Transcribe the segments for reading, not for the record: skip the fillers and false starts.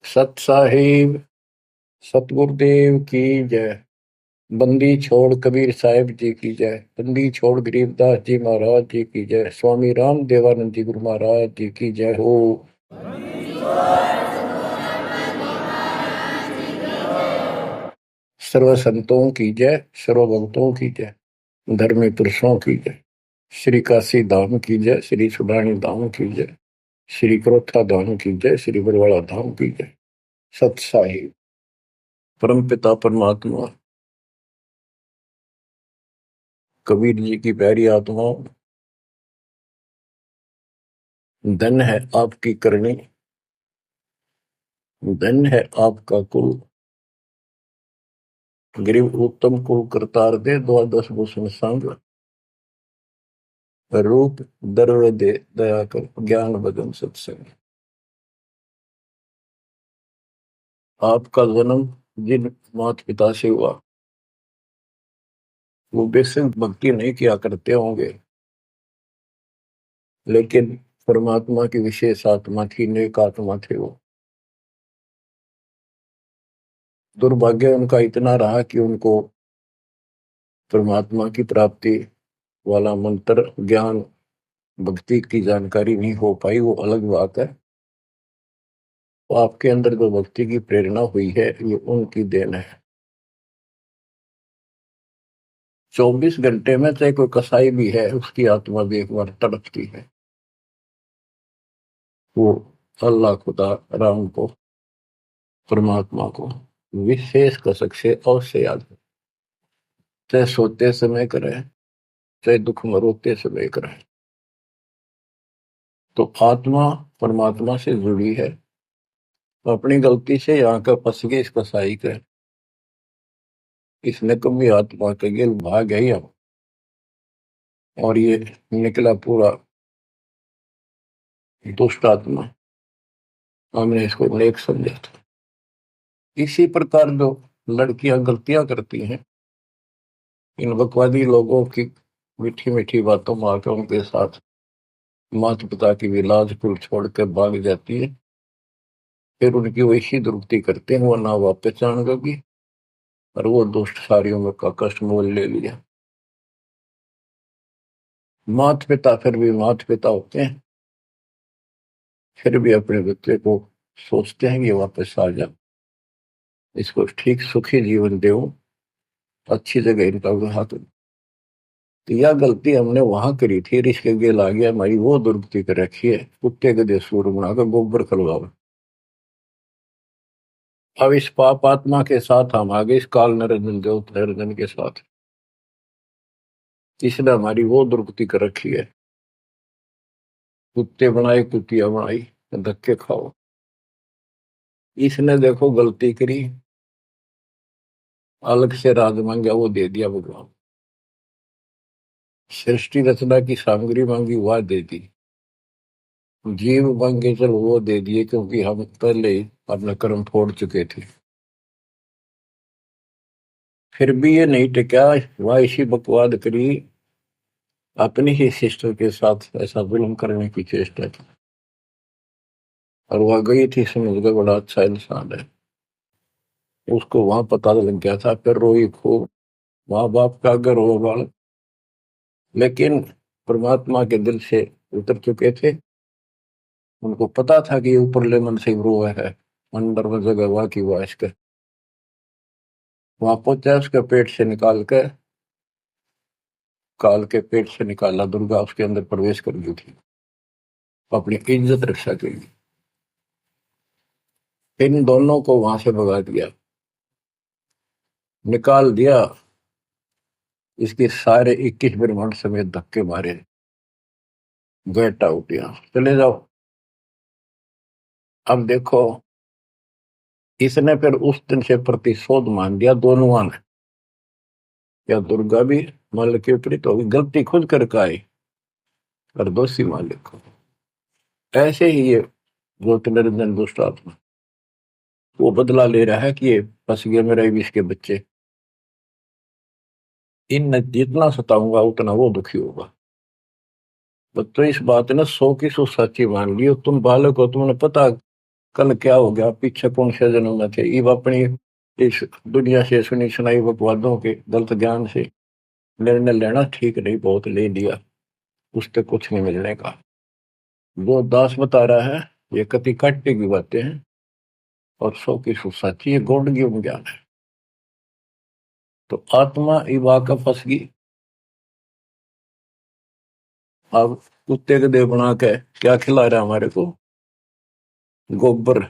सत साहिब सतगुरुदेव की जय। बंदी छोड़ कबीर साहिब जी की जय। बंदी छोड़ गरीबदास जी महाराज जी की जय। स्वामी राम देवानंद जी गुरु महाराज जी की जय हो। सर्व संतों की जय, सर्व भक्तों की जय, धर्मी पुरुषों की जय। श्री काशी धाम की जय, श्री सुडानी धाम की जय, श्री क्रोथा धाम की जय, श्री बरवाड़ा धाम की जय। सत साहिब परम पिता परमात्मा कबीर जी की प्यारी आत्माओं, धन है आपकी करनी, धन है आपका कुल। गरीब उत्तम को करतार दे, द्वादश भूषण संग रूप दर्व दे, दया कर ज्ञान भजन सत्संग। आपका जन्म जिन माता पिता से हुआ वो बेसिक भक्ति नहीं किया करते होंगे, लेकिन परमात्मा की विशेष आत्मा थी, नेक आत्मा थे वो। दुर्भाग्य उनका इतना रहा कि उनको परमात्मा की प्राप्ति वाला मंत्र ज्ञान भक्ति की जानकारी नहीं हो पाई, वो अलग बात है। तो आपके अंदर जो भक्ति की प्रेरणा हुई है ये उनकी देन है। 24 घंटे में चाहे कोई कसाई भी है उसकी आत्मा भी एक बार तड़पती है, वो अल्लाह खुदा राम को परमात्मा को विशेष कसक से अवश्य याद है। चाहे सोते समय करे, चाहे दुख में रोते समय करे, तो आत्मा परमात्मा से जुड़ी है। तो अपनी गलती से यहाँ का फंस गए इस कसाई के, इसने कभी आत्मा के गिल भाग गई हम, और ये निकला पूरा दुष्ट आत्मा। हमने इसको नेक समझा था। इसी प्रकार जो लड़कियां गलतियां करती हैं, इन बकवादी लोगों की मीठी मीठी बातों में आकर उनके साथ माता पिता की भी लाज कुल छोड़ कर भाग जाती है, फिर उनकी वैसी दुर्गति करते हैं, वो ना वापस जान लगी और वो दुष्ट सारियों में का कष्ट मोल ले लिया। माता पिता फिर भी माता पिता होते हैं, फिर भी अपने बच्चे को सोचते हैं कि वापस आ जा, इसको ठीक सुखी जीवन दो, अच्छी जगह इनका विवाह करो। तो यह गलती हमने वहां करी थी, इसके गेल आ गया, हमारी वो दुर्गति कर रखी है, कुत्ते गधे सूर बनाकर गोबर खलवाओ। अब इस पाप आत्मा के साथ हम आगे इस काल निरंजन देव निरंजन के साथ, इसने हमारी वो दुर्गति कर रखी है। कुत्ते बनाए कुतिया बनाई, धक्के खाओ। इसने देखो गलती करी, अलग से राज मांगा वो दे दिया भगवान, सृष्टि रचना की सामग्री मांगी वह दे दी, जीव मांगे चल वो दे दिए, क्योंकि हम पहले ही अपना कर्म फोड़ चुके थे। फिर भी ये नहीं टिका, वह इसी बकवाद करी, अपनी ही सिस्टर के साथ ऐसा जुल्म करने की चेष्टा की, और वह गई थी समझ गए बड़ा अच्छा इंसान है। उसको वहां पता लग गया था, फिर रोई खूब, माँ बाप का अगर रो बाल, लेकिन परमात्मा के दिल से उतर चुके थे। उनको पता था कि ऊपरले मन से रो है, अंदर में जगह हुआ कि वह इसके वहां पहुंचा, उसके पेट से निकाल के, काल के पेट से निकाला, दुर्गा उसके अंदर प्रवेश कर गई थी अपनी इज्जत रक्षा के लिए। इन दोनों को वहां से भगा दिया, निकाल दिया, इसके सारे 21 ब्रह्मांड समेत धक्के मारे, गेट आउट, यहाँ चले जाओ। अब देखो, इसने फिर उस दिन से प्रतिशोध मान दिया दोनों ने, या दुर्गा भी मालिक के विपरीत होगी, गलती खुद करके आई और दोषी मालिक को। ऐसे ही ये ज्योति निरंजन दुष्ट आत्मा वो बदला ले रहा है कि ये फंस गया मेरा भी इसके बच्चे, इन जितना सताऊंगा उतना वो दुखी होगा। बच्चों इस बात ने 100 की 100 सच्ची मान ली, तुम बालक हो, तुमने पता कल क्या हो गया, पीछे कौन से जन्म में थे, ये अपनी इस दुनिया से सुनी सुनाई बकवादों के गलत ज्ञान से निर्णय लेना ठीक नहीं, बहुत ले लिया, उससे कुछ नहीं मिलने का। जो दास बता रहा है ये कति काटे की बातें हैं और सौ की सौ सच्ची, ये गौड़ ज्ञान है। तो आत्मा इवा का फंस गई। अब कुत्ते के देह बना के क्या खिला रहा है हमारे को, गोबर,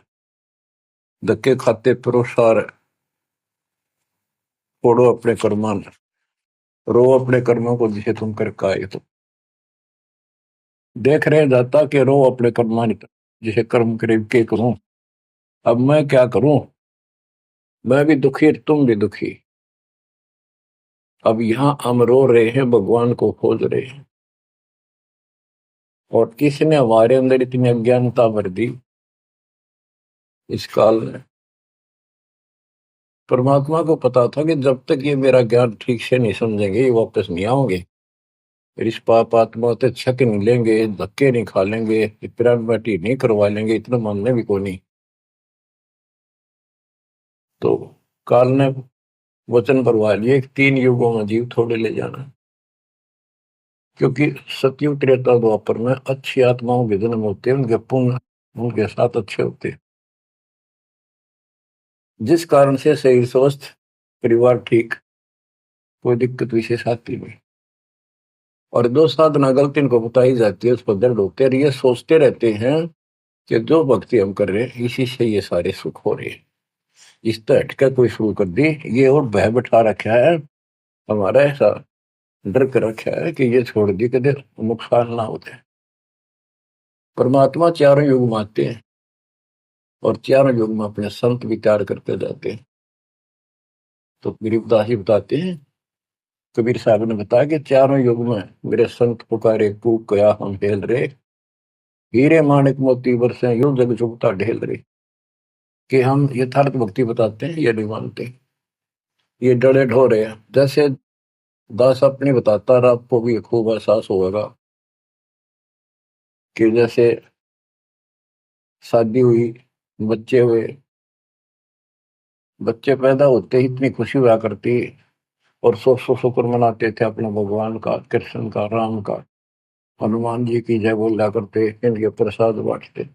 धक्के खाते परोसार, फोड़ो अपने कर्मान, रो अपने कर्मों को जिसे तुम करके आए। तो देख रहे जाता कि रो अपने कर्मान जिसे कर्म करीब के करूं, अब मैं क्या करूं, मैं भी दुखी तुम भी दुखी। अब यहां हम रो रहे हैं, भगवान को खोज रहे हैं, और किसने हमारे अंदर इतनी अज्ञानता भर दी इस काल में। परमात्मा को पता था कि जब तक ये मेरा ज्ञान ठीक से नहीं समझेंगे ये वापस नहीं आओगे, फिर इस पाप आत्मा से छक नहीं लेंगे, धक्के नहीं खा लेंगे, पिरामिड नहीं करवा लेंगे, इतना मानने भी को नहीं। तो काल ने वचन करवा लिए 3 युगों में जीव थोड़े ले जाना, क्योंकि सतयुग त्रेता द्वापर में अच्छी आत्माओं के जन्म होते हैं, उनके पुण्य उनके साथ अच्छे होते हैं, जिस कारण से शरीर स्वस्थ, परिवार ठीक, कोई दिक्कत विशेष आती नहीं। और दो साधना गलती इनको बताई जाती है, उस पर दर्द होते हैं, ये सोचते रहते हैं कि जो भक्ति हम कर रहे हैं इसी से ये सारे सुख हो रहे हैं, इस तरह हटकर कोई शुरू कर दी, ये और भय बैठा रखा है हमारा, ऐसा डर कर रखा है कि ये छोड़ दी कि नुकसान ना होते। परमात्मा चारों युग में आते हैं और चारों युग में अपने संत विचार करते जाते हैं। तो गरीबदास जी बताते हैं, कबीर साहब ने बताया कि चारों युग में मेरे संत पुकारे कूक गया हम हेल रे, हीरे माणिक मोती बरसे यूं जग चुगता ढेल रे। कि हम यथार्थ भक्ति बताते हैं ये नहीं मानते, ये डरे ढोरे हैं। जैसे दास अपनी बताता रहा, आपको भी खूब एहसास होगा कि जैसे शादी हुई, बच्चे हुए, बच्चे पैदा होते ही इतनी खुशी हुआ करती, और सौ सौ शुक्र मनाते थे अपने भगवान का, कृष्ण का, राम का, हनुमान जी की जय बोला करते, इनके प्रसाद बांटते।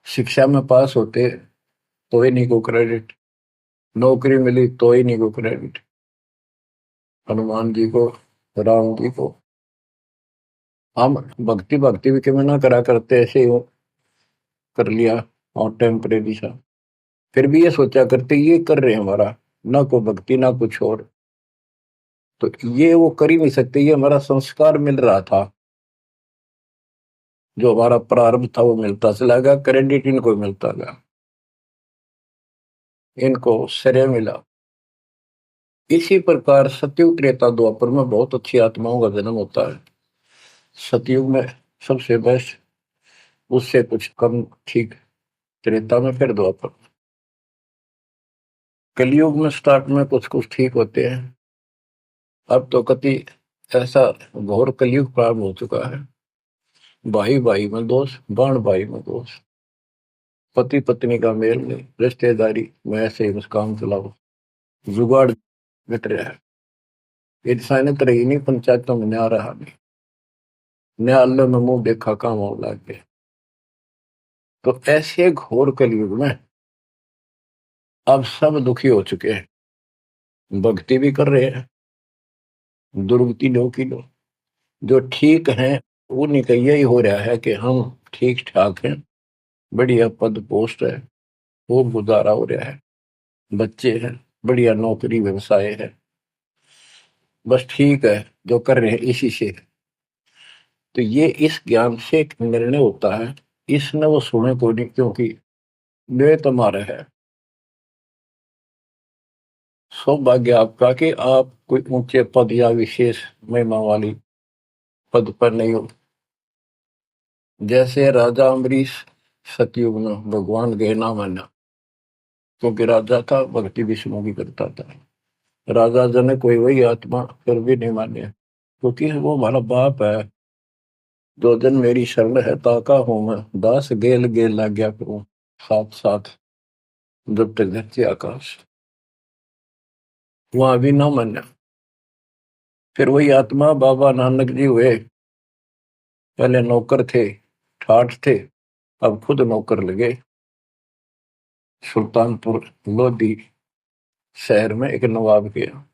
शिक्षा में पास होते तो ही नहीं को क्रेडिट, नौकरी मिली तो ही नहीं को क्रेडिट, हनुमान जी को, राम जी को। हम भक्ति भक्ति भी क्यों ना करा करते, ऐसे ही कर लिया और टेम्परेरी सा, फिर भी ये सोचा करते ये कर रहे हैं हमारा, ना को भक्ति ना कुछ और, तो ये वो कर ही नहीं सकते, ये हमारा संस्कार मिल रहा था, जो हमारा प्रारब्ध था वो मिलता चला गया, क्रेडिट इनको मिलता गया, इनको श्रेय मिला। इसी प्रकार सतयुग त्रेता द्वापर में बहुत अच्छी आत्माओं का जन्म होता है। सतयुग में सबसे बेस्ट, उससे कुछ कम ठीक, त्रेता में, फिर द्वापर। कलयुग में स्टार्ट में कुछ कुछ ठीक होते हैं, अब तो कति ऐसा घोर कलयुग प्रारंभ हो चुका है, भाई भाई में दोष, बाण भाई में दोष, पति पत्नी का मेल नहीं, रिश्तेदारी में ऐसे ही बस काम चलाओ, जुगाड़ मिट रहा है, इंसानियत रही नहीं, पंचायतों में न्याय रहा नहीं, न्यायालय में मुंह देखा काम हो लग गया। तो ऐसे घोर कलयुग में अब सब दुखी हो चुके हैं, भक्ति भी कर रहे हैं, दुर्गति लो की लो, जो ठीक है उन्हीं का यही हो रहा है कि हम ठीक ठाक हैं, बढ़िया पद पोस्ट है, खूब गुजारा हो रहा है, बच्चे हैं, बढ़िया नौकरी व्यवसाय है, बस ठीक है, जो कर रहे हैं इसी से। तो ये इस ज्ञान से एक निर्णय होता है, इसने वो सुने को नहीं, क्योंकि वे तुम्हारा है, सौभाग्य आपका कि आप कोई ऊंचे पद या विशेष महिमा वाली पद पर नहीं हो। जैसे राजा अम्बरीश सतयुग में भगवान गए ना माना, क्योंकि राजा था, भक्ति विष्णु की करता था, राजा जनक कोई वही आत्मा फिर भी नहीं माने, क्योंकि वो हमारा बाप है, जो जन मेरी शरण है ताका हूं मैं, दास गेल गेल लाग्या करूं, साथ साथ जब तक धरती आकाश। वहां भी ना मान्या। फिर वही आत्मा बाबा नानक जी हुए। पहले नौकर थे, ठाठ थे, अब खुद नौकर लगे। सुल्तानपुर लोधी शहर में एक नवाब के यहाँ।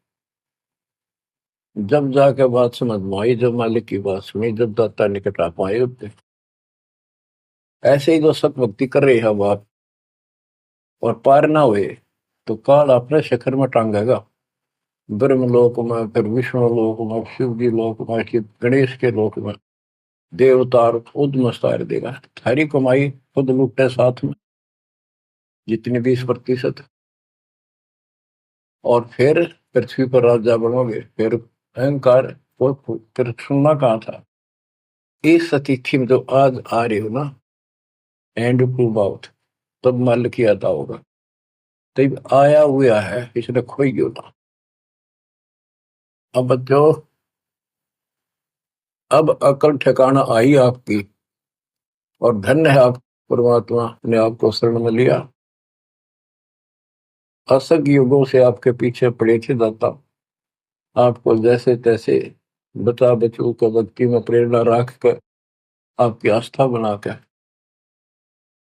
जब जाके बात समझ में आई, जब मालिक की बात सुनी, जब दाता निकट आ पाए उतने। ऐसे ही जो सत भक्ति कर रही है बात और पार ना हुए तो काल अपने शिखर में टांगेगा। ब्रह्म लोक में, फिर विष्णु लोक में, शिव जी लोक में, कि गणेश के लोक में देवतार खुद मस्तार देगा। थारी कमाई खुद लुटे साथ में जितनी 20%। और फिर पृथ्वी पर राजा बनोगे। फिर अहंकार फिर सुनना कहाँ था। इस अतिथि में जो आज आ रही हो ना, एंड टू बाउट, तब मल किया था होगा। तब आया हुआ है, इसने खोई क्यों ना। अब बच्चों, अब अकल ठिकाना आई आपकी, और धन्य है आप, परमात्मा ने आपको शरण में लिया। असंग युगों से आपके पीछे पड़े थे दाता, आपको जैसे तैसे बचा बचू कर भक्ति में प्रेरणा रख कर आपकी आस्था बनाकर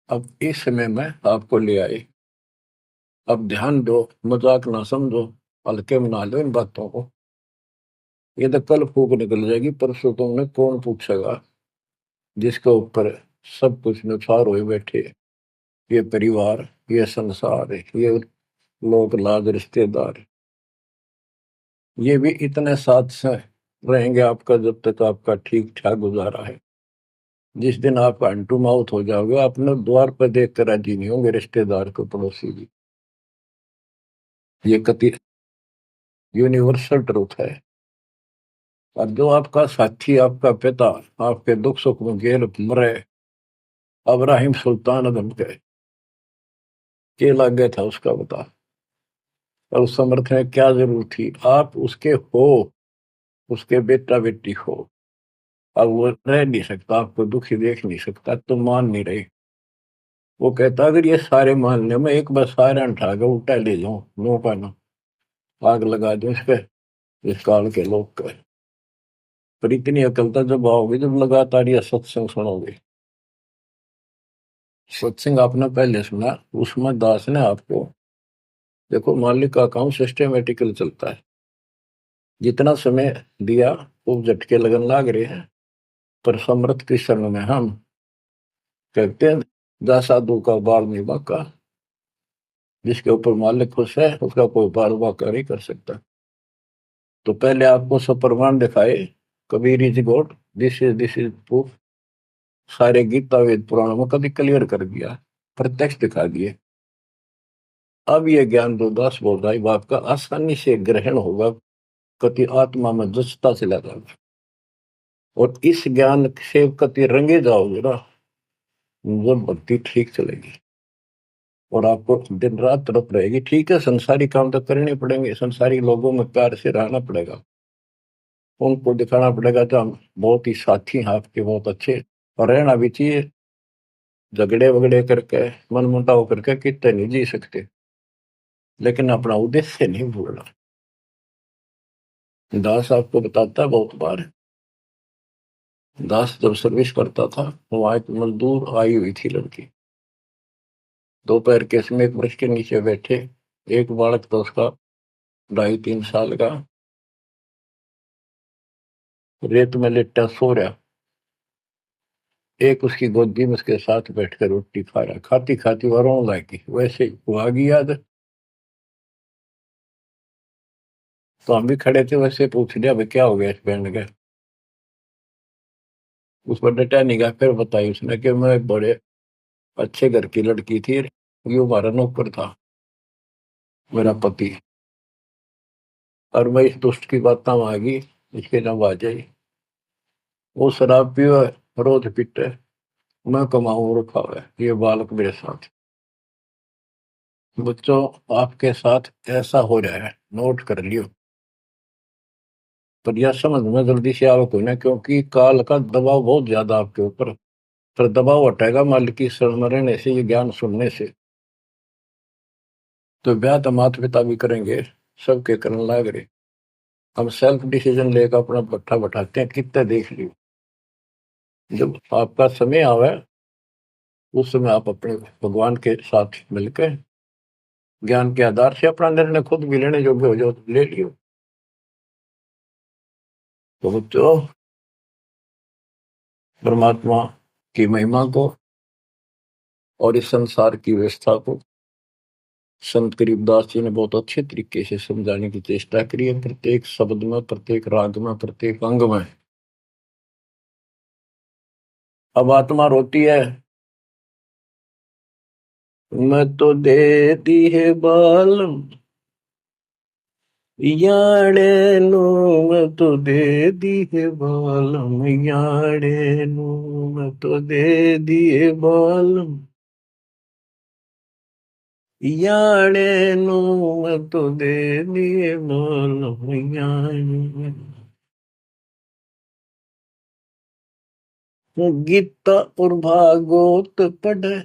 अब इस समय में आपको ले आए। अब ध्यान दो, मजाक ना समझो, हल्के में ना लो इन बातों को। ये तो कल फूक निकल जाएगी, परसों तुमने कौन पूछेगा जिसके ऊपर सब कुछ नुसार हुए बैठे। ये परिवार, ये संसार, ये लोग लाज रिश्तेदार, ये भी इतने साथ से रहेंगे आपका जब तक आपका ठीक ठाक गुजारा है। जिस दिन आप अंटू माउथ हो जाओगे, अपने द्वार पर देख कर राजी नहीं होंगे रिश्तेदार को, पड़ोसी भी। ये कति यूनिवर्सल ट्रूथ है। और जो आपका साथी, आपका पिता, आपके दुख सुख में गेल मरे, अब्राहिम सुल्तान अदम के लग गया था उसका बता। और उस समर्थ में क्या जरूरत थी, आप उसके हो, उसके बेटा बेटी हो। अब वो रह नहीं सकता, आपको दुखी देख नहीं सकता, तो मान नहीं रहे। वो कहता अगर ये सारे मान ले, मैं एक बार सारे उठा के उल्टा ले जाऊं, नो पाना आग लगा दूं इस पे, इस काल के लोग का। पर इतनी अकलता जब आओगे, जब लगातार ये सत्संग सुनोगे। सत्संग आपने पहले सुना, उसमें दास ने आपको, देखो मालिक का काम सिस्टमेटिकल चलता है। जितना समय दिया वो झटके लगन लाग रहे हैं। पर समर्थ कृष्ण में हम कहते हैं, जा साधु का बाल नहीं बाका। जिसके ऊपर मालिक खुश है उसका कोई बाल बाका नहीं कर सकता। तो पहले आपको सब प्रमाण दिखाए, Kabir is God, this is proof. सारे गीता वेद पुराणों में कभी क्लियर कर दिया, प्रत्यक्ष दिखा दिए। अब ये ज्ञान जो दास बोल रहा है वो आपका आसानी से ग्रहण होगा, कति आत्मा में जचता चला जाएगा। और इस ज्ञान से कति रंगे जाओगे ना, जब भक्ति ठीक चलेगी और आपको दिन रात तरफ रहेगी। ठीक है, संसारी काम तो करने पड़ेंगे, संसारी लोगों में प्यार से रहना पड़ेगा, उनको दिखाना पड़ेगा तो हम बहुत ही साथी हैं आपके, बहुत अच्छे। और रहना भी चाहिए। झगड़े वगड़े करके, मन मुटाव करके कितने नहीं जी सकते, लेकिन अपना उद्देश्य नहीं भूलना। दास आपको बताता है बहुत बार, दास जब सर्विस करता था, वहां एक मजदूर आई हुई थी लड़की, दोपहर के समय एक वृक्ष के नीचे बैठे, एक बालक था उसका 2.5-3 साल का, रेत में लेटा सो रहा। एक उसकी गोदी में उसके साथ बैठकर रोटी खा रहा, खाती खाती वो रोने लगी। वैसे वो आ गई याद, तो हम भी खड़े थे, वैसे पूछ लिया भाई क्या हो गया इस बैंड का। उस पर डटा नहीं गया। फिर बताई उसने कि मैं बड़े अच्छे घर की लड़की थी, ये हमारा नौकर था, मेरा पति, और मैं इस दुष्ट की बात में आ गई, इसके नाम आ जाई। वो शराब पियो, रोज पीटे, मैं कमाऊं रखा हुआ है, ये बालक मेरे साथ। बच्चों, आपके साथ ऐसा हो रहा है, नोट कर लियो। पर यह समझ में जल्दी से आवक होना, क्योंकि काल का दबाव बहुत ज्यादा आपके ऊपर। पर दबाव हटेगा मालिक की शरण में रहने से, ये ज्ञान सुनने से। तो ब्याह तो माता पिता भी करेंगे, सबके करने लाग रहे। हम सेल्फ डिसीजन लेकर अपना पट्टा बैठाते हैं, कितने देख लियो। जब आपका समय आवे उस समय आप अपने भगवान के साथ मिलकर ज्ञान के आधार से अपना निर्णय खुद भी लेने योग्य हो जाओ तो ले लियो। तो बच्चों, परमात्मा की महिमा को और इस संसार की व्यवस्था को संत करीबदास जी ने बहुत अच्छे तरीके से समझाने की चेष्टा करी है, प्रत्येक शब्द में, प्रत्येक राग में, प्रत्येक अंग में। अब आत्मा रोती है, मैं तो दे दी है बालम याड़े नु, मैं तो दे दी है बालम याड़े नु, मैं तो दे दिए बालम याड़े नु, मैं तो दे दिए बालम याड़े। गीता और भागवत पढ़े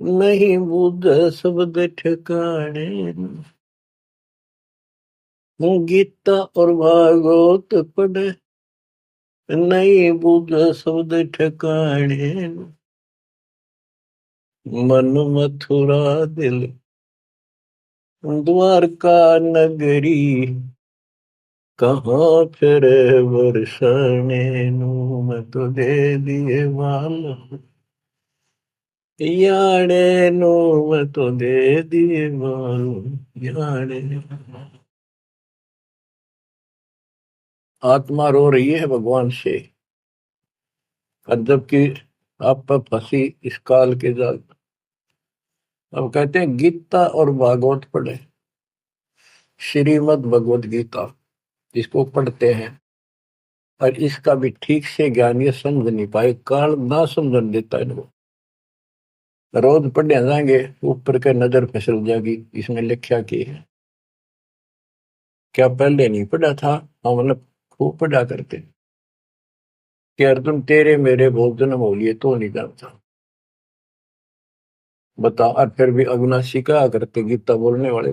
नहीं बुझ शब्द ठिकाने। गीता और भागवत पढ़े नहीं बुझ शब्द ठिकाने। मन मथुरा दिल द्वारका नगरी, कहाँ फिर बरसाने नु, मैं तो दे दिए माल याड़े नु, मैं तो दे दिए माल याड़े। आत्मा रो रही है भगवान से, और जबकि आप पर फंसी इस काल के जाल। अब कहते हैं गीता और भागवत पढ़े, श्रीमद् भगवत गीता इसको पढ़ते हैं, और इसका भी ठीक से ज्ञान ये समझ नहीं पाए, काल ना समझन देता इनको। रोज पढ़ने जाएंगे ऊपर के नजर फिसल जाएगी, इसमें लिखा की है क्या पहले नहीं पढ़ा था। हम मतलब खूब पढ़ा करते कि अर्जुन तेरे मेरे बहुत जन्म हो लिए तो नहीं जानता, बता। और फिर भी अविनाशी कहा करते गीता बोलने वाले,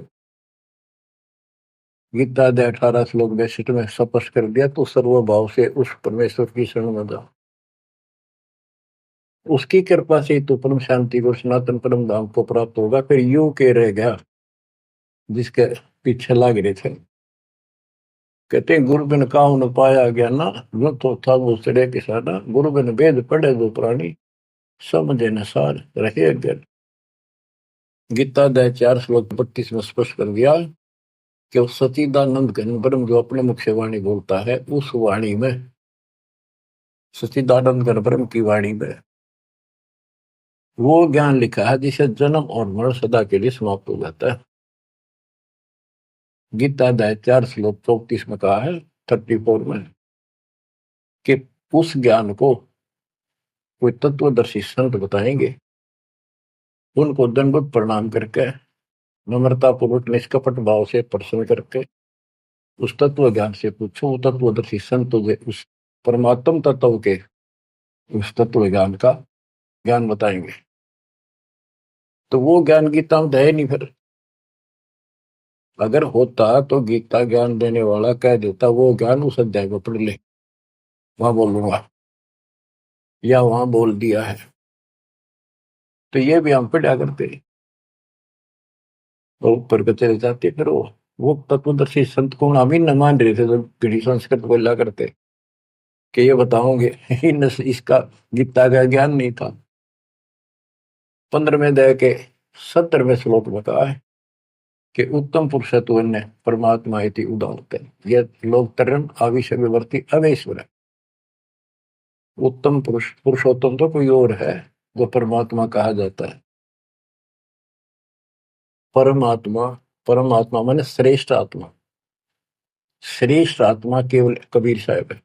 गीता अध्याय 18 श्लोक 62 में स्पष्ट कर दिया, तो सर्वभाव से उस परमेश्वर की शरण में जा, उसकी कृपा से तो परम शांति को, सनातन परम धाम को प्राप्त होगा। फिर यू के रह गया जिसके पीछे लाग रहे थे। कहते गुरु बिन काहू न पाया गया ना, जो तो था वो सड़े किसाना, गुरु बिन वेद पढ़े जो प्राणी, समझे न सार रहे अज्ञान। गीता अध्याय 4 श्लोक 32 में स्पष्ट कर दिया कि उस सचिदानंद घन ब्रह्म जो अपने मुख से वाणी बोलता है, उस वाणी में, सचिदानंद घन ब्रह्म की वाणी में वो ज्ञान लिखा है जिसे जन्म और मरण सदा के लिए समाप्त हो जाता है। गीता अध्याय 4 श्लोक 34 में कहा है, 34 में, कि उस ज्ञान को कोई तत्वदर्शी संत बताएंगे, उनको दंडवत प्रणाम करके, नम्रता पूर्वक निष्कपट भाव से प्रश्न करके उस तत्व ज्ञान से पूछो। वो तत्वदर्शी संत तुझे उस परमात्म तत्व के, उस तत्व ज्ञान का ज्ञान बताएंगे। तो वो ज्ञान गीता में है नहीं। फिर अगर होता तो गीता ज्ञान देने वाला कह देता वो ज्ञान उस अध्याय में पढ़ ले, वहां बोलूंगा, या वहां बोल दिया है। तो ये भी हम पढ़ा करते और ऊपर के चले जाते। फिर वो तत्वदर्शी संत को हम ही न मान रहे थे, जब पीढ़ी संस्कृत बोला करते कि ये बताओगे इसका गीता का ज्ञान नहीं था। 15वें अध्याय के 70वें श्लोक में कहा है कि उत्तम पुरुषत्व ने परमात्मा इति उदाहरते, ये लोग तरन आविष्य विवर्ती अवेश्वर है। उत्तम पुरुष, पुरुषोत्तम तो कोई और है जो परमात्मा कहा जाता है। परमात्मा, परमात्मा माने श्रेष्ठ आत्मा, श्रेष्ठ आत्मा केवल कबीर साहब है,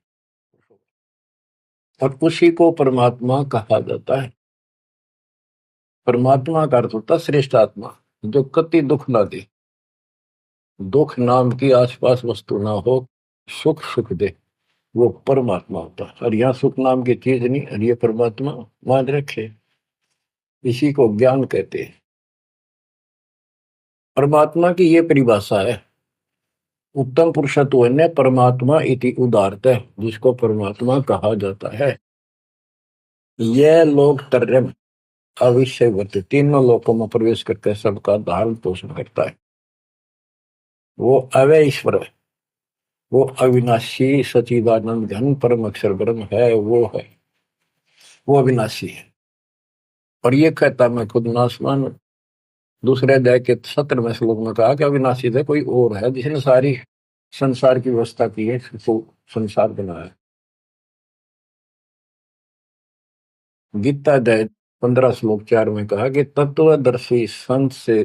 और उसी को परमात्मा कहा जाता है। परमात्मा का अर्थ होता है श्रेष्ठ आत्मा, जो कति दुख ना दे, दुख नाम की आसपास वस्तु ना हो, सुख सुख दे, वो परमात्मा होता है। और यहाँ सुख नाम की चीज नहीं, और ये परमात्मा मान रखे, इसी को ज्ञान कहते हैं। परमात्मा की ये परिभाषा है, उत्तम पुरुषत्व ने परमात्मा इति उदारत है, जिसको परमात्मा कहा जाता है। यह लोक त्रयम् अविषयवत, तीनों लोकों में प्रवेश करके सबका धारण पोषण करता है। वो अव्यय ईश्वर है, वो अविनाशी सचिदानंद घन परम अक्षर ब्रह्म है, वो है, वो अविनाशी है। और ये कहता मैं खुद नासवान हूं। दूसरे अध्याय के 17वें श्लोक में कहा कि अविनाशी है, कोई और है जिसने सारी संसार की व्यवस्था की है, इसको संसार बनाया। गीता अध्याय 15 श्लोक 4 में कहा कि तत्वदर्शी संत से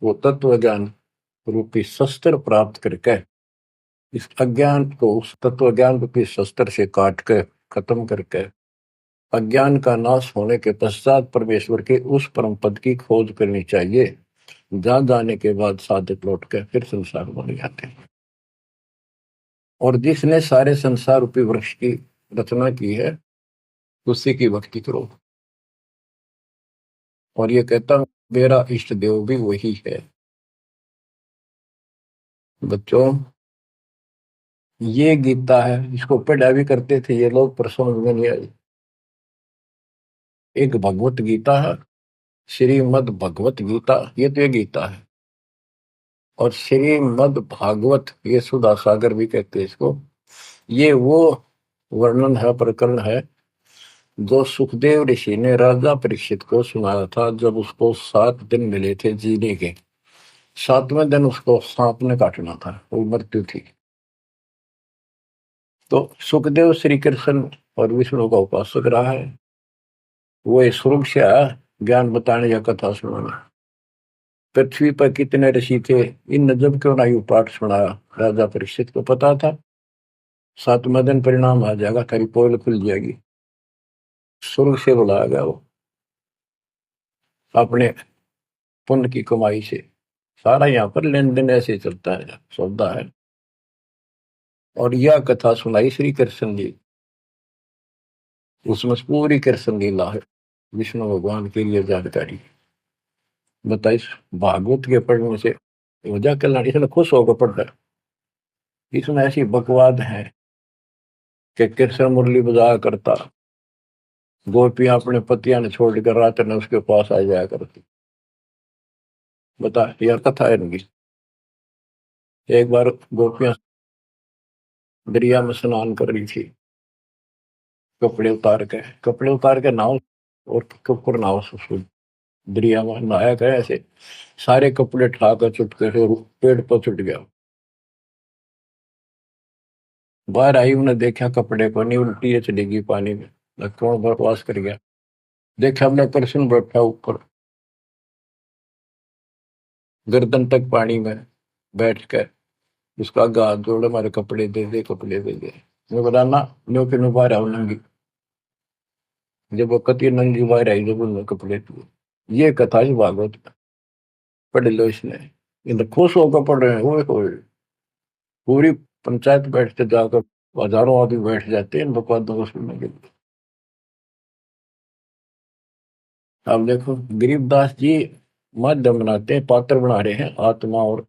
वो तत्व ज्ञान रूपी शस्त्र प्राप्त करके इस अज्ञान को उस तत्व ज्ञान रूपी शस्त्र से काट के खत्म करके अज्ञान का नाश होने के पश्चात परमेश्वर के उस परम पद की खोज करनी चाहिए, जहां जाने के बाद साधक लौट के फिर संसार बन जाते हैं। और जिसने सारे संसार रूपी वृक्ष की रचना की है, उसी की भक्ति करो। और ये कहता मेरा इष्ट देव भी वही है। बच्चों, ये गीता है, इसको पढ़ा भी करते थे ये लोग, पर समझ में नहीं आई। एक भगवत गीता है, श्रीमद् भगवत गीता, ये तो ये गीता है। और श्रीमद् भागवत, ये सुधा सागर भी कहते हैं इसको। ये वो वर्णन है, प्रकरण है, जो सुखदेव ऋषि ने राजा परीक्षित को सुनाया था, जब उसको 7 दिन मिले थे जीने के। 7वें दिन उसको सांप ने काटना था, वो मृत्यु थी। तो सुखदेव श्री कृष्ण और विष्णु का उपासक रहा है। वो स्वर्ग से आया ज्ञान बताने या कथा सुनाने। पृथ्वी पर कितने ऋषि थे, इन जब क्यों ना पाठ सुनाया। राजा परीक्षित को पता था 7वें दिन परिणाम आ जाएगा, तेरी पोल खुल जाएगी। स्वर्ग से बुलाया गया वो, अपने पुण्य की कमाई से। सारा यहाँ पर लेन देन ऐसे चलता है, सौदा है। और यह कथा सुनाई श्री कृष्ण जी, उसमें पूरी कृष्ण लीला है, विष्णु भगवान के लिए जानकारी बताइए। भागवत के पढ़ने से वजह कल्याण, इसने खुश होकर पढ़ रहा है। इसमें ऐसी बकवाद है कि कृष्ण मुरली बजाया करता, गोपियां अपने पतियां ने छोड़कर रात में उसके पास आ जाया करती। बता, यह कथा है इनकी। एक बार गोपियां दरिया में स्नान कर रही थी, कपड़े उतार के नाव और ऊपर नाव से दरिया में नहाया गया। ऐसे सारे कपड़े ठाकर चुटके से पेड़ पर चुट गया। बाहर आई, उन्हें देखा कपड़े को नहीं, उल्टी चलेगी पानी में, कौन बकवास कर गया। देखा हमने कृष्ण बैठा ऊपर गर्दन तक पानी में बैठ कर, उसका हाथ जोड़े, हमारे कपड़े दे दे, कपड़े दे दे। मैं बोला ना, नो के नो बाहर आओ नंगी। जब वो कति नंगी बाहर आई, जब उन्होंने कपड़े दिए। ये कथा ही भागवत में, पढ़ लो इसने। इन खुश होकर पढ़ रहे हैं, वो पूरी पंचायत बैठते जाकर, हजारों आदमी बैठ जाते हैं इन बकवादों को सुनने के लिए। अब देखो गरीबदास जी माध्यम बनाते हैं, पात्र बना रहे हैं आत्मा और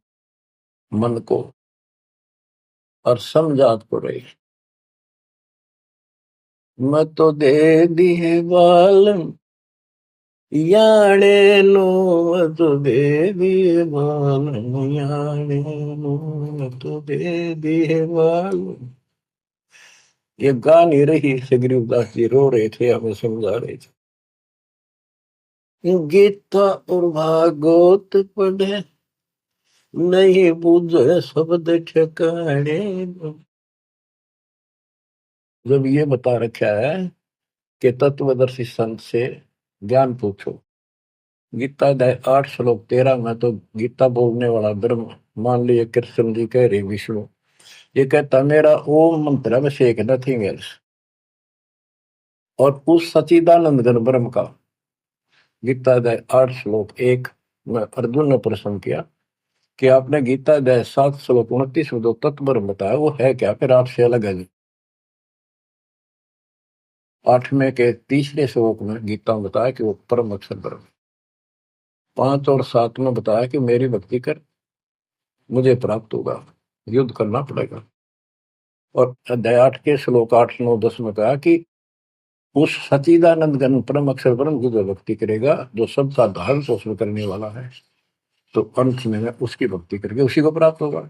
मन को, और समझात को रही। मैं तो दे दी है बालम याने नो, मैं तो दे दी है बालम याने नो, मैं तो दे दी है बालम। ये गा नहीं रही से, गरीबदास जी रो रहे थे, हमें समझा रहे थे। गीता और भागवत पढ़े, नहीं बुझे शब्द ठिकाने। जब ये बता रखा है कि तत्वदर्शी संत से ज्ञान पूछो, गीता अध्याय 8 श्लोक 13 में तो गीता बोलने वाला ब्रह्म, मान लीजिए कृष्ण जी कह रहे विष्णु, ये कहता मेरा ओम मंत्र है, बस एक, नथिंग एल्स। और उस सचिदानंद घन ब्रह्म का, गीता अध्याय 8 श्लोक 1 में अर्जुन ने प्रश्न किया कि आपने गीता अध्याय 7 श्लोक 29 में जो तत्व ब्रह्म बताया वो है क्या, फिर आपसे अलग है। 8वें के तीसरे श्लोक में गीता में बताया कि वो परम अक्षर ब्रह्म। 5 और 7 में बताया कि मेरी भक्ति कर मुझे प्राप्त होगा, युद्ध करना पड़ेगा। और अध्याय 8 के श्लोक 8 9 10 में कहा कि उस सच्चिदानंद घन परम अक्षर ब्रह्म की जो भक्ति करेगा, जो सबका धारण पोषण करने वाला है, तो अंत में उसकी भक्ति करके उसी को प्राप्त होगा।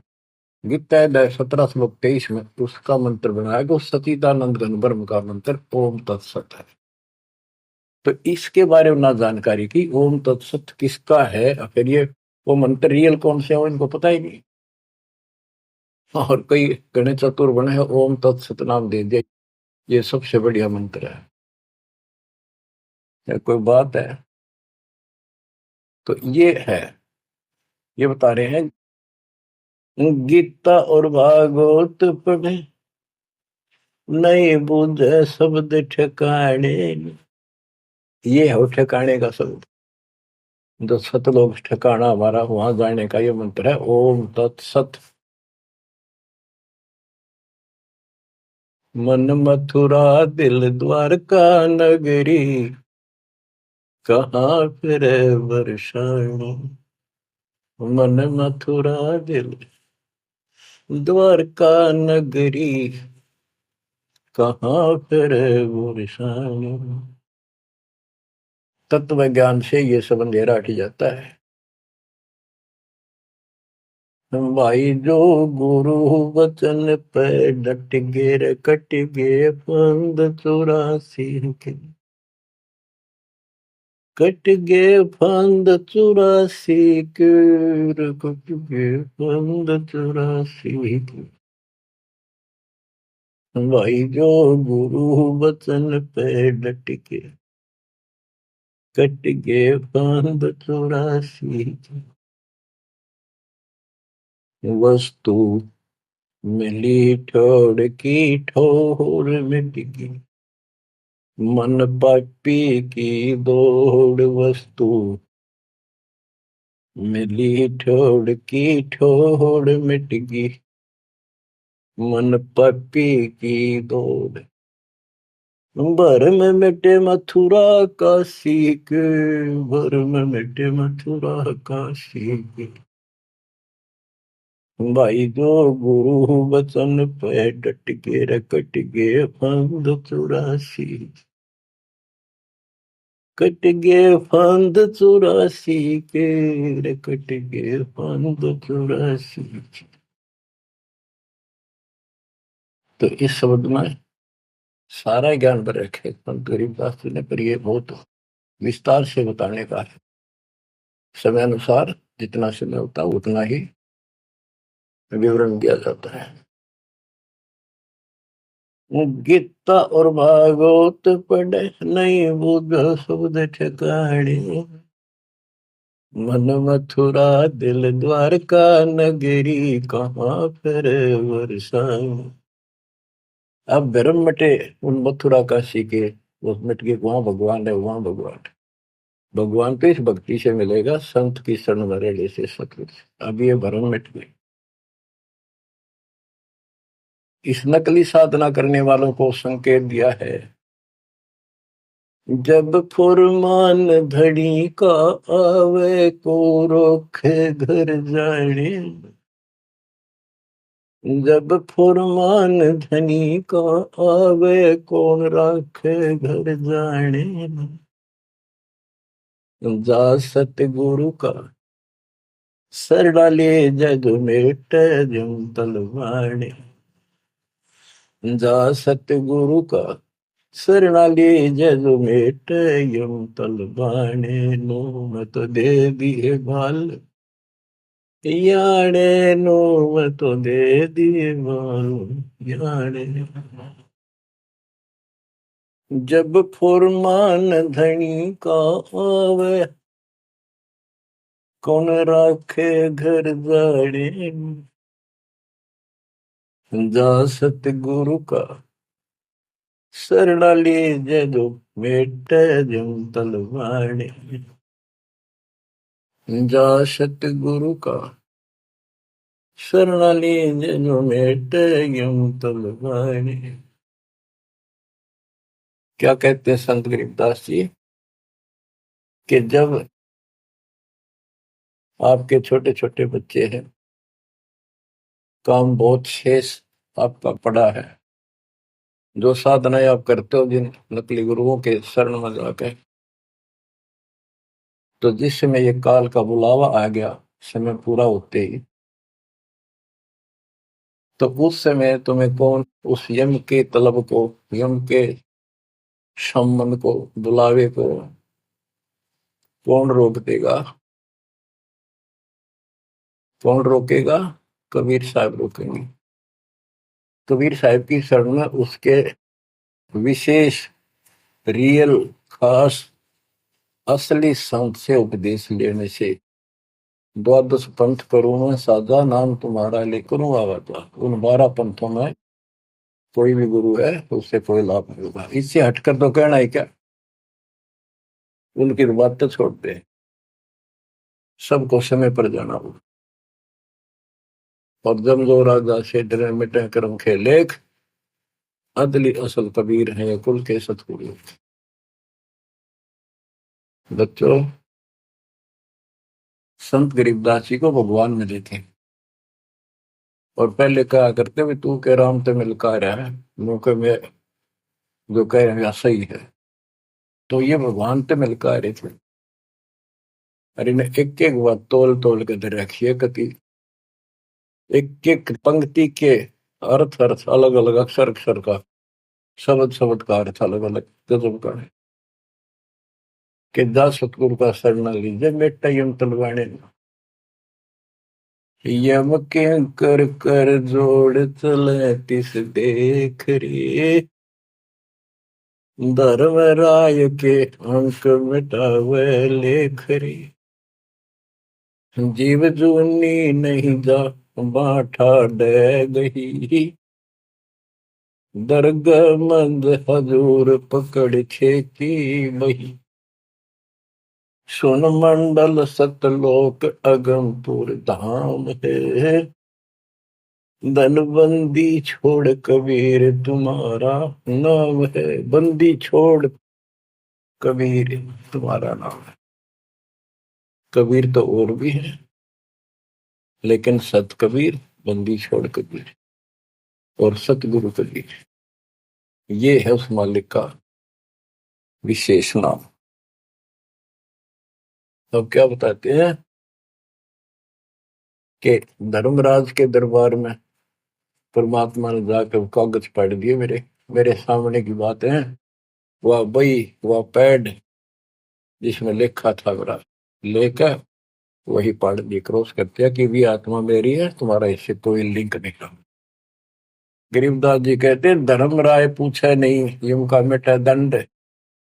गीता अध्याय 17 श्लोक 23 में उसका मंत्र बनाया कि उस सच्चिदानंद घन ब्रह्म का मंत्र ओम तत्सत है। तो इसके बारे में ना जानकारी की, ओम तत्सत किसका है, फिर ये वो मंत्र रियल कौन से हो इनको पता ही नहीं। और कई गणेश चतुर बने हैं, ओम तत्सत नाम दे दिया, ये सबसे बढ़िया मंत्र है। या कोई बात है। तो ये है, ये बता रहे हैं गीता और भागवत पढ़े नहीं बुझे शब्द ठिकाने। ये है ठिकाने का शब्द, जो सतलोक ठिकाना हमारा, वहां जाने का ये मंत्र है ओम तत्सत। मन मथुरा दिल द्वारका नगरी, कहाँ फिर वर्षाणी। मन मथुरा दिल द्वारका नगरी, कहाँ फिर वर्षाणी। तत्व ज्ञान से ये सब अंधेरा हट जाता है। भाई जो गुरु वचन पे डट गे रे, कट गे फंद 84 के, कट गे फंद 84 के, कट गे फंद 84 के। भाई जो गुरु वचन पे डट के, कट गे फंद 84 के। वस्तु मिली ठोड़ की ठोर मिट गई, मन पापी की दौड़। वस्तु मिली ठोड़ की ठोड़ मिट गई, मन पापी की दौड़। भर में मिटे मथुरा काशी के, भर में मिटे मथुरा काशी के। भाई जो गुरु वचन पे डट के रकट गे फंद 84, कट गे फंद 84 के रे, कट गे फंद 84। तो इस शब्द में सारा ज्ञान भर रखे संत गरीबदास जी ने, पर ये बहुत विस्तार से बताने का है। समय अनुसार जितना समय होता है उतना ही विवरण दिया जाता है। गीता और भागवत पढ़े नहीं बुझ शब्द ठिकाने, मन मथुरा दिल द्वारका नगरी, कहाँ फिर वर्षाणी। अब भ्रम मिटे उन मथुरा काशी के, वो मिट के वहां भगवान है, वहां भगवान है। भगवान तो इस भक्ति से मिलेगा, संत की शरण में रहने से सतगुरु से। अब ये भ्रम मिट गई। इस नकली साधना करने वालों को संकेत दिया है, जब फुरमान धड़ी का आवे को रोखे घर जाने। जब फुरमान धनी का आवे कौन राखे घर जाने। जा सतगुरु का सरडाले जग मेट जम तलवाने। जा सतगुरु का सरणाले जग मेट यम तलवाने। नो मत दे दिए भाल याने, नो मत दे दिए भाल याने। जब फुरमान धनी का आवे कौन राखे घर जाड़े। जा सतगुरु का सरणाली जदो मेट जम तलवाने। जा सतगुरु का शरणाली जो मेट यूं तलवाने। क्या कहते हैं संत गरीबदास जी कि जब आपके छोटे छोटे बच्चे हैं, काम बहुत शेष आपका पड़ा है, जो साधनाएं आप करते हो जिन नकली गुरुओं के शरण में जाकर, तो जिस समय ये काल का बुलावा आ गया, समय पूरा होते ही, तो उस समय तुम्हें कौन उस यम के तलब को, यम के संबंध को, बुलावे को कौन रोक देगा? कौन रोकेगा? कबीर साहब रोकेंगे। कबीर साहब की शरण में उसके विशेष, रियल, खास, असली संत से उपदेश लेने से, द्वादश पंथ करूं मैं साझा, नाम तुम्हारा लेकर आवाजा। उन 12 पंथों में कोई भी गुरु है तो उससे कोई लाभ नहीं होगा। इससे हटकर तो कहना है क्या? उनकी बातें छोड़ दे, सबको समय पर जाना होगा। और जम जो राजा से डरे मिटे कर्म के लेख, अदली असल कबीर है कुल के सतगुरु। बच्चों, संत गरीबदास जी को भगवान मिले थे और पहले कहा करते भी तू के राम तो मिलका रहा है, मौके में जो कह रहे सही है, तो ये भगवान तो मिलका रहे थे। और इन्हें एक एक बात तोल तोल के दे रखिए कति, एक एक पंक्ति के अर्थ अर्थ अलग अलग, अक्षर अक्षर का, शब्द शब्द का अर्थ अलग अलग गजब का है। कि जा सतगुरु का शरण लीजिए बेटा यम तलवाने, यम के कर कर जोड़ चले तिस देख रे, धर्म राय के अंक मिटावे लेख रे, जीव जूनी नहीं जा बाठा डे गही, दरगाह मंद हजूर पकड़ खेती बही, सुन मंडल सतलोक अगमपुर धाम है, धनबंदी छोड़ कबीर तुम्हारा नाम है। बंदी छोड़ कबीर तुम्हारा नाम है। कबीर तो और भी है, लेकिन सत कबीर, बंदी छोड़ कबीर और सतगुरु कबीर, ये है उस मालिक का विशेष नाम। अब क्या बताते हैं कि धर्मराज के दरबार में परमात्मा ने जाकर कागज पढ़ दिए, मेरे मेरे सामने की बात है, वह बई वह पैड जिसमें लिखा था मेरा, लेकर वही पढ़ दी, क्रॉस करते हैं कि भी आत्मा मेरी है, तुम्हारा इससे कोई लिंक नहीं रहा। गरीबदास जी कहते हैं धर्म राय पूछे नहीं यम का मिटा दंड,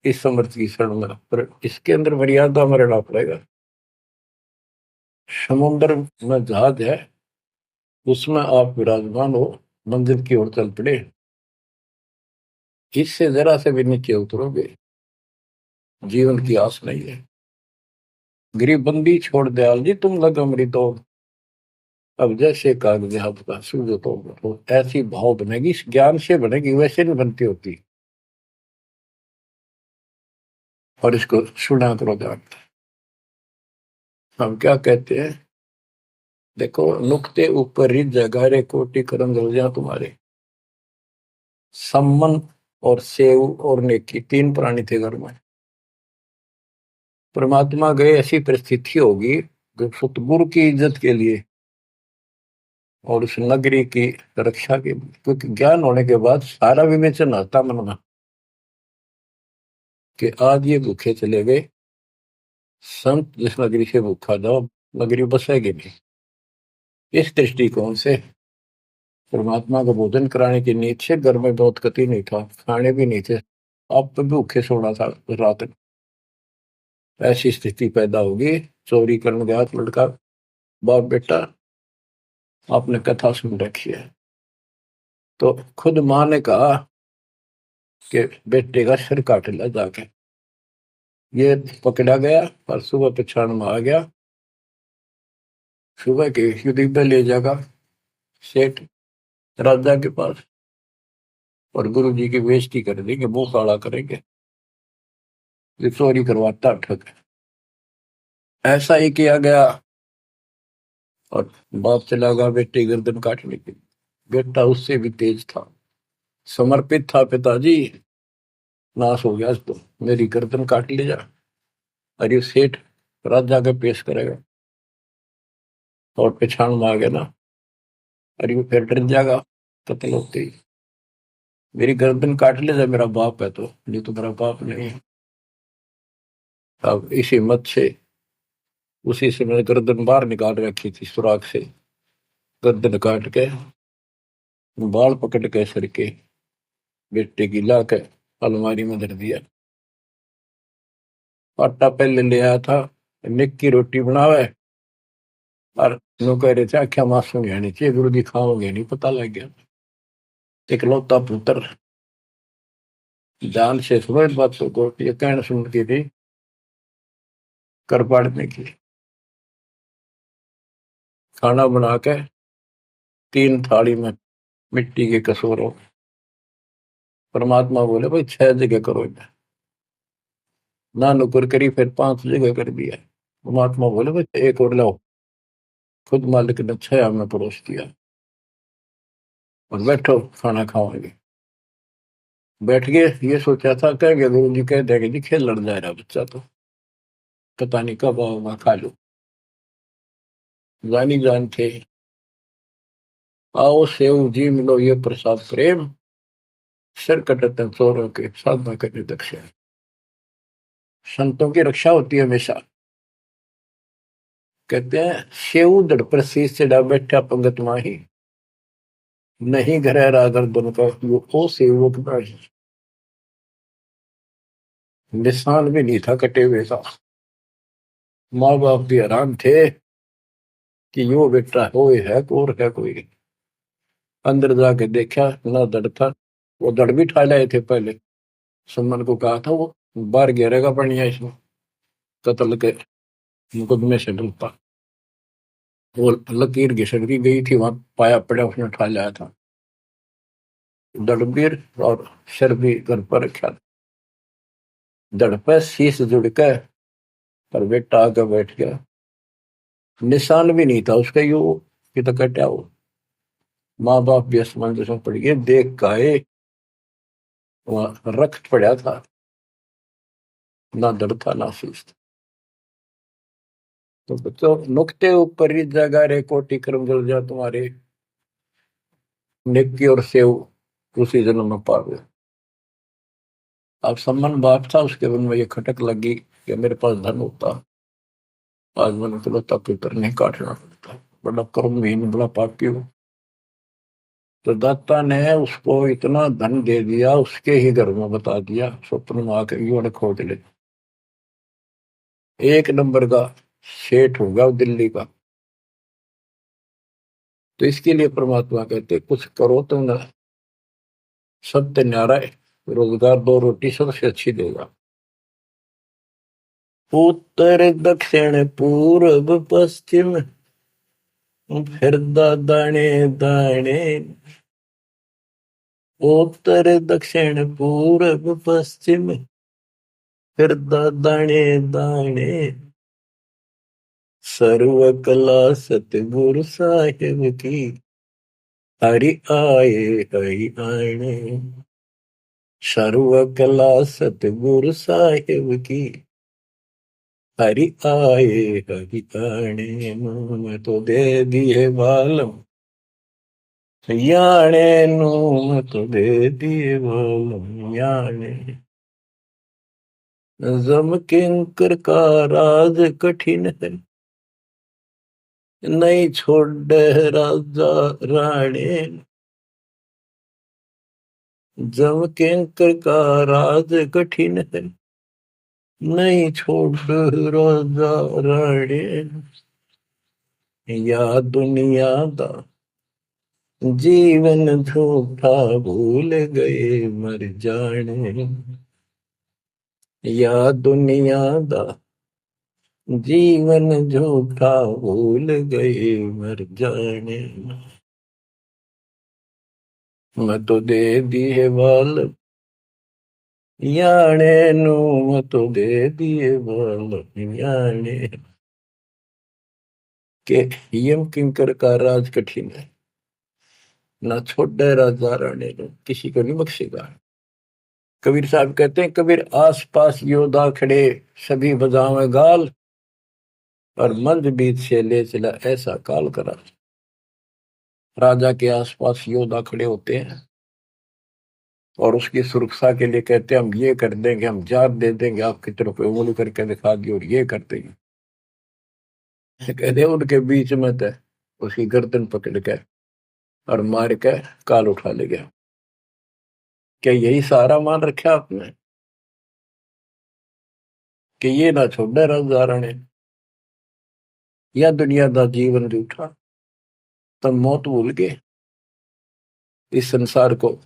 इस समर्थ की शरण में, पर इसके अंदर मर्यादा में रहना पड़ेगा। समुद्र में जहाज है, उसमें आप विराजमान हो, मंजिल की ओर चल पड़े, इससे जरा से भी नीचे उतरोगे, जीवन की आस नहीं है। गरीब बंदी छोड़ दयाल जी तुम लग अमरी तो, अब जैसे कागज आपका सूझो तो ऐसी भाव बनेगी, इस ज्ञान से बनेगी, वैसे नहीं बनती होती। और इसको सुना करो ध्यान। हम क्या कहते हैं, देखो नुक्ते ऊपर रिज जगारे कोटि करम जा तुम्हारे, सम्मन और सेव और नेकी, 3 प्राणी थे घर में। परमात्मा गए, ऐसी परिस्थिति होगी जो सतगुरु की इज्जत के लिए और उस नगरी की रक्षा के, क्योंकि ज्ञान होने के बाद सारा विवेचन आता मन में कि आज ये भूखे चले गए, संत जिस नगरी से भूखा जाओ नगरी बसेगी नहीं। इस दृष्टिकोण से परमात्मा को भोजन कराने की नींद से घर में बहुत कति नहीं था, खाने भी नहीं थे, अब तो भूखे सोना था रात। ऐसी स्थिति पैदा होगी, चोरी करने गया लड़का, बाप बेटा आपने कथा सुन रखी है, तो खुद मां ने कहा कि बेटे का सिर काट लिया जाके। ये पकड़ा गया और सुबह पछाड़ में आ गया सुबह के युद्ध पे ले जाएगा सेठ राजा के पास, और गुरु जी की बेइज्जती कर देंगे, मुंह काला करेंगे, ये चोरी करवाता ठग। ऐसा ही किया गया, और बाप चला गया बेटे गर्दन काटने के लिए। बेटा उससे भी तेज था, समर्पित था, पिताजी नाश हो गया तो मेरी गर्दन काट ले जा। अरे सेठ राजा के पेश करेगा और पहचान में आ गया ना, अरे वो फिर डर जाएगा कत्ल होते ही, मेरी गर्दन काट ले जा, मेरा बाप है तो, नहीं तो मेरा बाप नहीं। अब इस हिम्मत से उसी से मैंने गर्दन बाहर निकाल रखी थी सुराख से, गर्दन काट के बाल पकड़ के सर के बेटे की ला के अलमारी में धर दिया। आटा पहले ले आया था, निक की रोटी बनावे, और नो कह रहे थे आख्या मासूम नहीं चाहिए, गुरु जी खाओगे नहीं, पता लग गया। इकलौता पुत्र जान से सुनो इस बात को, ये कहना सुन के थी कर पाड़ने की। खाना बना के 3 थाली में मिट्टी के कसूरों, परमात्मा बोले भाई 6 जगह करो, ना नुकर करी, फिर 5 जगह कर दिया। परमात्मा बोले भाई एक और लाओ, खुद मालिक ने 6 में परोस दिया, और बैठो खाना खाओगे। बैठ गए, ये सोचा था कहेंगे गुरु जी कह देंगे जी खेल लड़ जा रहा बच्चा, तो पता नहीं कब आओगा खा लो। जानी जान थे, आओ सेव जी मिलो ये प्रसाद प्रेम, सिर कटते चोरों के साधना करने दक्षिण। संतों की रक्षा होती है हमेशा। कहते हैं सेव दड़ पर शीश चढ़ा बैठा पंगत माही, नहीं घर रागर दोनों का वो ओ सेवक नहीं। निशान भी नहीं था कटे हुए का। माँ बाप भी हैरान थे कि यो बेटा हो है और है कोई। अंदर जाके देखा ना दड़ था, वो दड़ भी ठा लाए थे पहले। सुमन को कहा था वो बाहर घेरेगा बढ़िया इसमें, कत्ल के मुकदमे से डरता। वो लकीर घिसक दी गई थी, वहां पाया पड़ा उसने उठा लाया था। दड़बीर और सिर भी घर पर रखा था। दड़ पे शीश जुड़ के, पर बेटा आगे बैठ गया, निशान भी नहीं था उसका, यू कि तो कटा हो। माँ बाप भी असमंजस में पड़ गए, देख गाए वहां रक्त पड़ा था, ना दड़ था ना शीश था। तो बच्चों नुकते ऊपर ही जगा रे कोटि कर्म जल जा तुम्हारे, नेकी और सेव उसी जन्म में पावे। अब सम्मान बाप था, उसके मन में ये खटक लगी कि मेरे पास धन होता, आज मैंने चलो पुत्र नहीं काटना पड़ता, बड़ा कर्महीन बड़ा पापी हो। तो दाता ने उसको इतना धन दे दिया, उसके ही घर में बता दिया, स्वप्न में आकर युवा खोज ले, 1 नंबर का सेठ होगा दिल्ली का। तो इसके लिए परमात्मा कहते कुछ करो तो ना, सत्य न्यारा है, रोजगार 2 रोटी सबसे अच्छी देगा। उत्तर दक्षिण पूर्व पश्चिम फिर दाने दाने, उत्तर दक्षिण पूर्व पश्चिम फिर दाने दाने, सर्व कला सतगुरु साहिब की, हरि आए हरि आने। सर्व कला सतगुरु साहिब की, हरि आए हरि आने। मैं तो दे दिए बालम याने नू, मैं तो दे दिए बालम याने। जम किंकर का राज कठिन है, नहीं छोड़ राजा राणे। जम किंकर का राज कठिन है, नहीं छोड़ राजा राणे। या दुनिया दा जीवन झूठा भूल गए मर जाने, या दुनिया दा जीवन झूठा भूल गए मर जाने। मैं तो दे दिए बाल याने नू, मैं तो दे दिए बाल याने। के यम किंकर का राज कठिन है, ना छोड़े राजा राणे ने किसी को नहीं बख्शेगा। कबीर साहब कहते हैं, कबीर आस पास योद्धा खड़े सभी बजावे गाल, और मंद बीत से ले चला ऐसा काल करा। राजा के आसपास योद्धा खड़े होते हैं और उसकी सुरक्षा के लिए कहते हैं हम ये कर देंगे, हम जात दे देंगे, आपकी तरफ उंगली करके दिखा दी और ये कर देंगे। कहते उनके बीच में थे, उसकी गर्दन पकड़ के और मार के काल उठा ले गया। क्या यही सहारा मान रखा आपने कि ये ना छोड़े राजा राणे, या दुनिया दा जीवन जूठा, तब मौत भूल गए इस संसार को,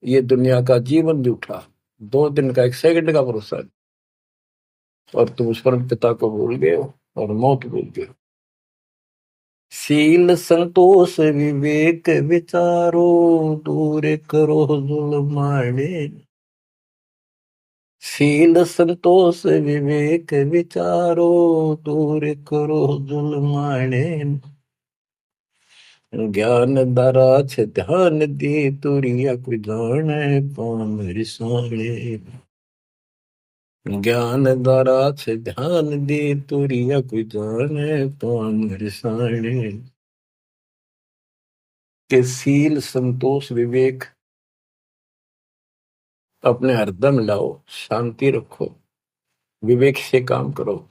ये दुनिया का जीवन जूठा, 2 दिन का 1 सेकंड का भरोसा है, और तुम उस परम पिता को भूल गए हो और मौत भूल गए हो। शील संतोष विवेक विचारो, दूर करो जुल्माने। शील संतोष विवेक विचारो, दूर करो जुल्माने। ज्ञान दरा छ ध्यान दी, तुरिया कोई जाने पाम रिसाणे। ज्ञान द्वारा से ध्यान दे, तुरिया कोई जाने पाम रिसाणे। के सील संतोष विवेक अपने हरदम लाओ, शांति रखो, विवेक से काम करो,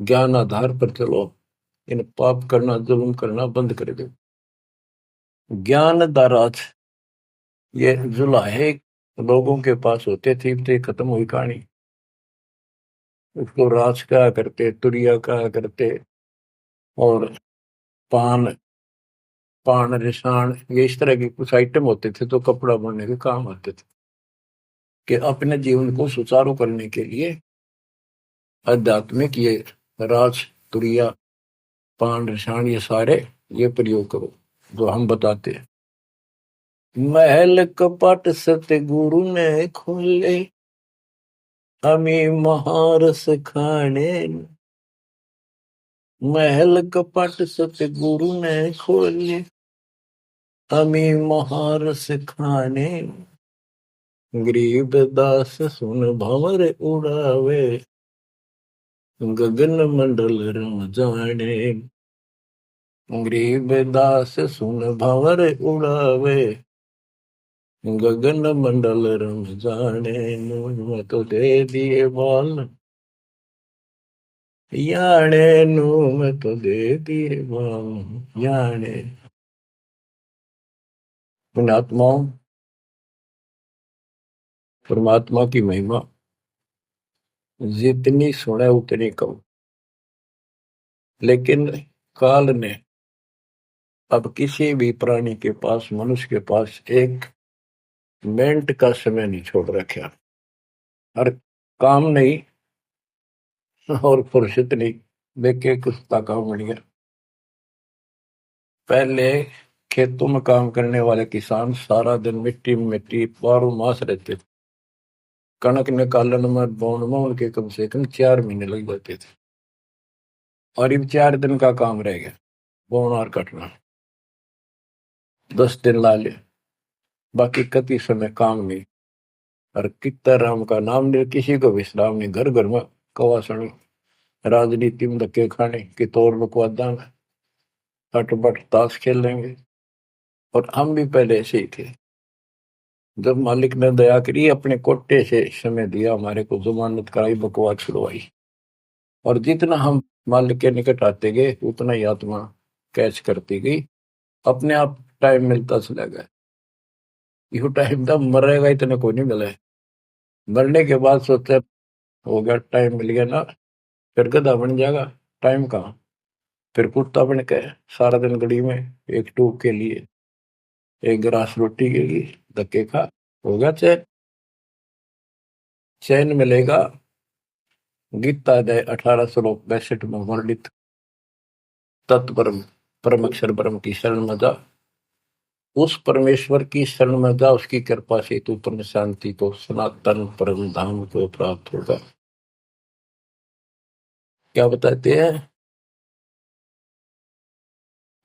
ज्ञान आधार पर चलो, इन पाप करना जुल्म करना बंद कर दो। ज्ञान दाराज ये जुलाहे लोगों के पास होते थे, तो खत्म हुई कहानी। उसको राज कहा करते, तुरिया कहा करते, और पान पान रिसाण, ये इस तरह के कुछ आइटम होते थे तो कपड़ा बनने के काम आते थे। कि अपने जीवन को सुचारू करने के लिए आध्यात्मिक ये राज तुरिया पान रिसाण ये सारे ये प्रयोग करो जो हम बताते हैं। महल कपट सतगुरु ने खोले, हमें महारस खाने। महल कपट सतगुरु ने खोले, हमें महारस खाने। गरीब दास सुन भंवर उड़ावे, गगन मंडल रम जाने। गरीब दास सुन भंवर उड़ावे, गगन मंडल रम जाने। मैं तो दे दिए बाल याने नू, मैं तो दे दिए बाल याने। पुण्यात्माओं, परमात्मा की महिमा जितनी सुने उतनी कम। लेकिन काल ने अब किसी भी प्राणी के पास, मनुष्य के पास 1 मिनट का समय नहीं छोड़ रखा। हर काम नहीं और फुर्सत नहीं, देखे कुछ काम बन गया। पहले खेतों में काम करने वाले किसान सारा दिन मिट्टी में मिट्टी 12 मास रहते थे। कणक निकालन में बोन में उनके कम से कम 4 महीने लग जाते थे, और अब 4 दिन का काम रह गया बोन और कटना, 10 दिन ला ले, बाकी कति समय काम नहीं। और कितना राम का नाम नहीं, किसी को विश्राम नहीं, घर घर में कवासनी, राजनीति में धक्के खाने की तौर बकवादा में हटबट ताश खेल लेंगे। और हम भी पहले ऐसे ही थे। जब मालिक ने दया करी, अपने कोटे से समय दिया, हमारे को जमानत कराई, बकवास छुड़वाई, और जितना हम मालिक के निकट आते गए उतना ही आत्मा कैच करती गई, अपने आप टाइम मिलता चला गया। यो टाइम तब मरेगा इतना कोई नहीं मिला है। मरने के बाद सोचा हो गया, टाइम मिल गया ना, फिर गधा बन जाएगा, टाइम कहाँ। फिर कुत्ता बन के सारा दिन गली में एक टूक के लिए, एक गिलास रोटी के लिए धक्के खा, होगा चैन। चैन मिलेगा गीता अध्याय 18 श्लोक 62 में वर्णित तत्परम परम अक्षर ब्रह्म की शरण में जा, उस परमेश्वर की शरण में जा, उसकी कृपा से तू परम शांति को, सनातन परम धाम को प्राप्त होगा। क्या बताते हैं?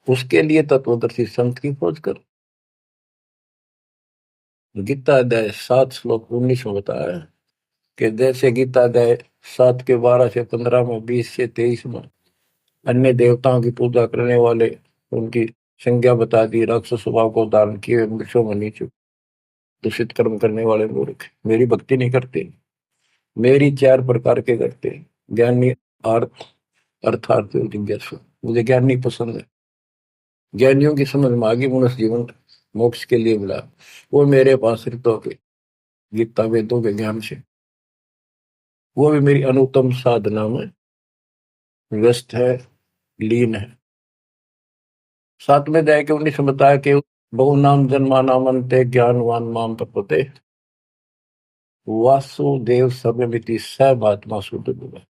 उसके लिए तत्वदर्शी संत की खोज कर। गीता अध्याय 7 श्लोक 19 में बताया है कि जैसे गीता अध्याय 7 के 12 से 15 में, 20 से 23 में अन्य देवताओं की पूजा करने वाले, उनकी संज्ञा बता दी, राक्षस स्वभाव को धारण किए वृक्षों में नीचे दूषित कर्म करने वाले मूर्ख मेरी भक्ति नहीं करते। मेरी 4 प्रकार के करते, ज्ञानी, अर्थ, अर्थार्थी और जिज्ञासु। मुझे ज्ञानी पसंद है। ज्ञानियों की समझ में आगे मनुष्य जीवन मोक्ष के लिए मिला, वो मेरे पास ऋतों के गीता वेदों के ज्ञान से, वो भी मेरी अनुत्तम साधना में व्यस्त है, लीन है। 7 में जाए के 19 में बताया कि बहु नाम जन्मा नामंते ज्ञानवान माम प्रपते वासुदेव सर्वमिति सर्वात्मा शुद्ध है।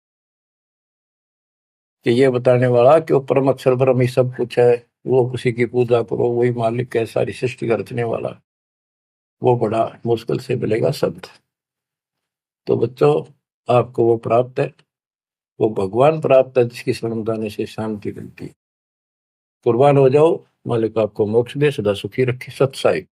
कि ये बताने वाला कि वो परम अक्षर ब्रह्म ही सब कुछ है, वो किसी की पूजा करो, वही मालिक है, सारी सृष्टि का रचने वाला, वो बड़ा मुश्किल से मिलेगा शब्द। तो बच्चों, आपको वो प्राप्त है, वो भगवान प्राप्त है जिसकी शरण जाने से शांति मिलती है। कुर्बान हो जाओ, मालिक आपको मोक्ष दे, सदा सुखी रखे। सत्साई।